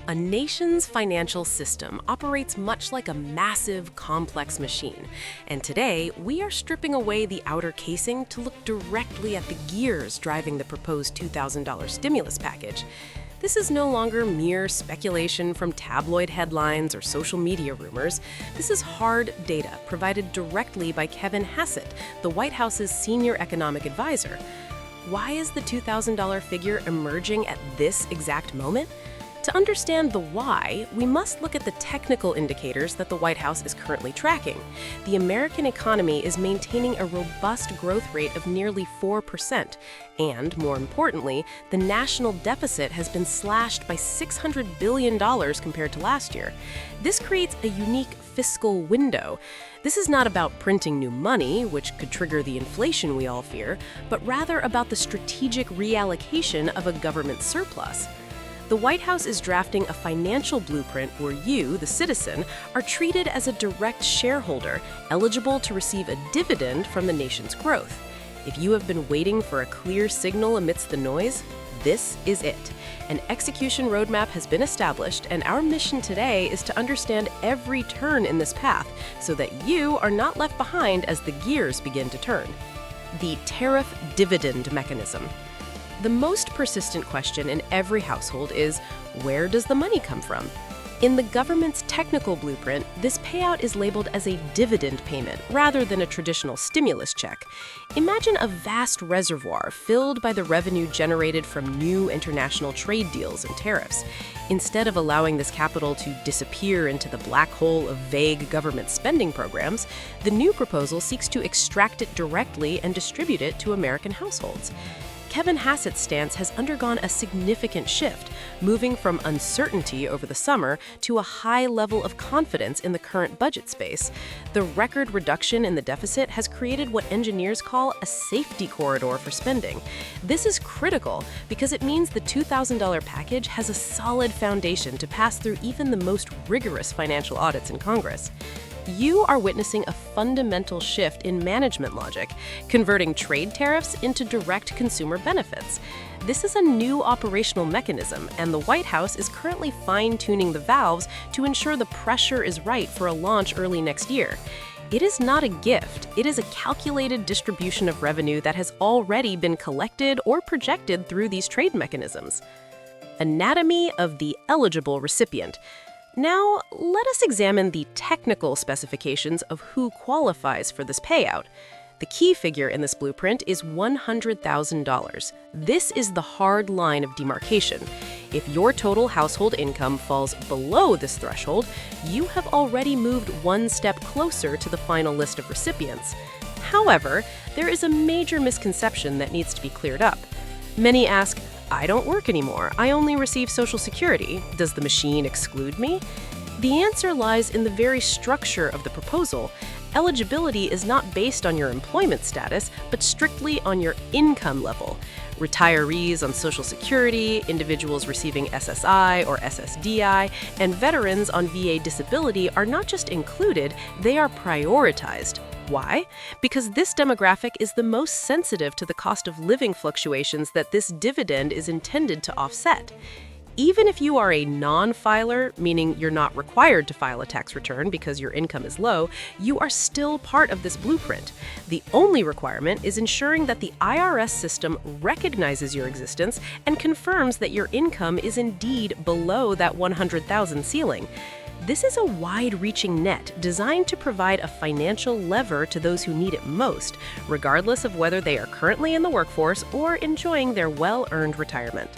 A nation's financial system operates much like a massive, complex machine. And today, we are stripping away the outer casing to look directly at the gears driving the proposed $2,000 stimulus package. This is no longer mere speculation from tabloid headlines or social media rumors. This is hard data provided directly by Kevin Hassett, the White House's senior economic advisor. Why is the $2,000 figure emerging at this exact moment? To understand the why, we must look at the technical indicators that the White House is currently tracking. The American economy is maintaining a robust growth rate of nearly 4%, and, more importantly, the national deficit has been slashed by $600 billion compared to last year. This creates a unique fiscal window. This is not about printing new money, which could trigger the inflation we all fear, but rather about the strategic reallocation of a government surplus. The White House is drafting a financial blueprint where you, the citizen, are treated as a direct shareholder, eligible to receive a dividend from the nation's growth. If you have been waiting for a clear signal amidst the noise, this is it. An execution roadmap has been established, and our mission today is to understand every turn in this path so that you are not left behind as the gears begin to turn. The Tariff Dividend mechanism. The most persistent question in every household is, where does the money come from? In the government's technical blueprint, this payout is labeled as a dividend payment rather than a traditional stimulus check. Imagine a vast reservoir filled by the revenue generated from new international trade deals and tariffs. Instead of allowing this capital to disappear into the black hole of vague government spending programs, the new proposal seeks to extract it directly and distribute it to American households. Kevin Hassett's stance has undergone a significant shift, moving from uncertainty over the summer to a high level of confidence in the current budget space. The record reduction in the deficit has created what engineers call a safety corridor for spending. This is critical because it means the $2,000 package has a solid foundation to pass through even the most rigorous financial audits in Congress. You are witnessing a fundamental shift in management logic, converting trade tariffs into direct consumer benefits. This is a new operational mechanism, and the White House is currently fine-tuning the valves to ensure the pressure is right for a launch early next year. It is not a gift, it is a calculated distribution of revenue that has already been collected or projected through these trade mechanisms. Anatomy of the eligible recipient. Now, let us examine the technical specifications of who qualifies for this payout. The key figure in this blueprint is $100,000. This is the hard line of demarcation. If your total household income falls below this threshold, you have already moved one step closer to the final list of recipients. However, there is a major misconception that needs to be cleared up. Many ask, I don't work anymore. I only receive Social Security. Does the machine exclude me? The answer lies in the very structure of the proposal. Eligibility is not based on your employment status, but strictly on your income level. Retirees on Social Security, individuals receiving SSI or SSDI, and veterans on VA disability are not just included, they are prioritized. Why? Because this demographic is the most sensitive to the cost of living fluctuations that this dividend is intended to offset. Even if you are a non-filer, meaning you're not required to file a tax return because your income is low, you are still part of this blueprint. The only requirement is ensuring that the IRS system recognizes your existence and confirms that your income is indeed below that $100,000 ceiling. This is a wide-reaching net designed to provide a financial lever to those who need it most, regardless of whether they are currently in the workforce or enjoying their well-earned retirement.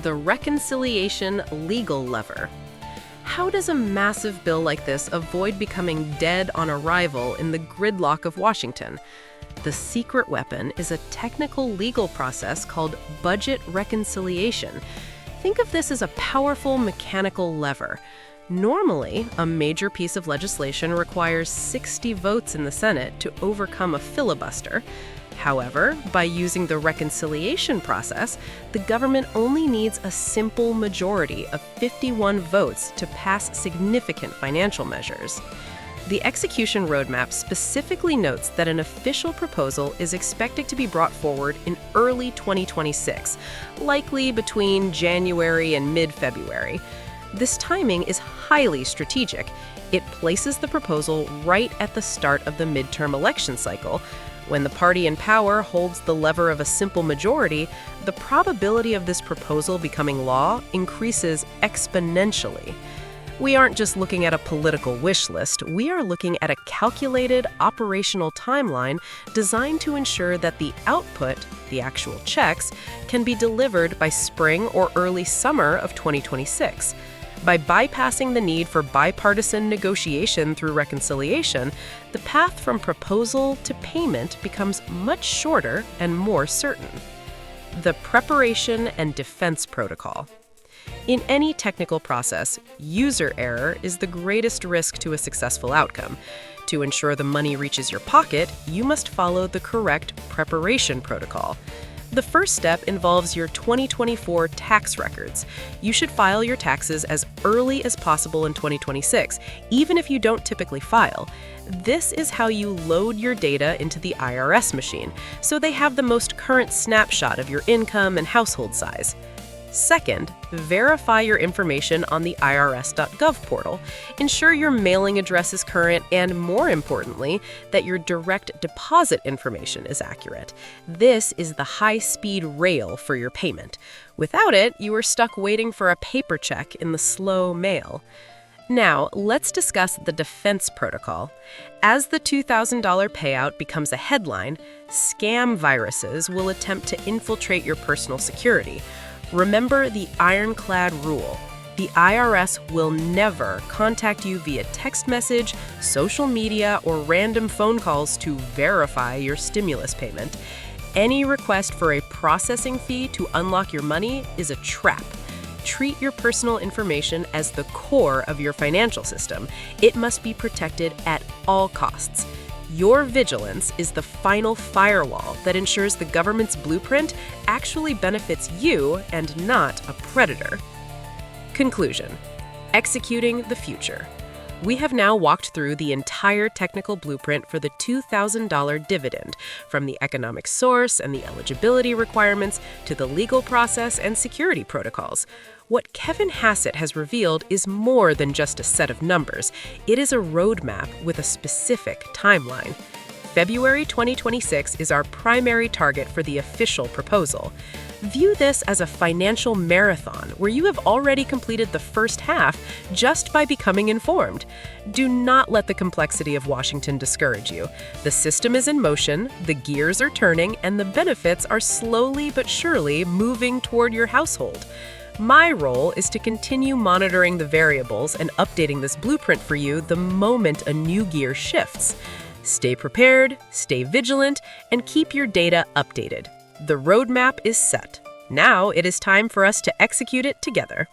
The reconciliation legal lever. How does a massive bill like this avoid becoming dead on arrival in the gridlock of Washington? The secret weapon is a technical legal process called budget reconciliation. Think of this as a powerful mechanical lever. Normally, a major piece of legislation requires 60 votes in the Senate to overcome a filibuster. However, by using the reconciliation process, the government only needs a simple majority of 51 votes to pass significant financial measures. The execution roadmap specifically notes that an official proposal is expected to be brought forward in early 2026, likely between January and mid-February. This timing is highly strategic. It places the proposal right at the start of the midterm election cycle. When the party in power holds the lever of a simple majority, the probability of this proposal becoming law increases exponentially. We aren't just looking at a political wish list, we are looking at a calculated operational timeline designed to ensure that the output, the actual checks, can be delivered by spring or early summer of 2026. By bypassing the need for bipartisan negotiation through reconciliation, the path from proposal to payment becomes much shorter and more certain. The preparation and defense protocol. In any technical process, user error is the greatest risk to a successful outcome. To ensure the money reaches your pocket, you must follow the correct preparation protocol. The first step involves your 2024 tax records. You should file your taxes as early as possible in 2026, even if you don't typically file. This is how you load your data into the IRS machine, so they have the most current snapshot of your income and household size. Second, verify your information on the irs.gov portal. Ensure your mailing address is current and, more importantly, that your direct deposit information is accurate. This is the high-speed rail for your payment. Without it, you are stuck waiting for a paper check in the slow mail. Now, let's discuss the defense protocol. As the $2,000 payout becomes a headline, scam viruses will attempt to infiltrate your personal security. Remember the ironclad rule. The IRS will never contact you via text message, social media, or random phone calls to verify your stimulus payment. Any request for a processing fee to unlock your money is a trap. Treat your personal information as the core of your financial system. It must be protected at all costs. Your vigilance is the final firewall that ensures the government's blueprint actually benefits you and not a predator. Conclusion: executing the future. We have now walked through the entire technical blueprint for the $2,000 dividend, from the economic source and the eligibility requirements to the legal process and security protocols. What Kevin Hassett has revealed is more than just a set of numbers. It is a roadmap with a specific timeline. February 2026 is our primary target for the official proposal. View this as a financial marathon where you have already completed the first half just by becoming informed. Do not let the complexity of Washington discourage you. The system is in motion, the gears are turning, and the benefits are slowly but surely moving toward your household. My role is to continue monitoring the variables and updating this blueprint for you the moment a new gear shifts. Stay prepared, stay vigilant, and keep your data updated. The roadmap is set. Now it is time for us to execute it together.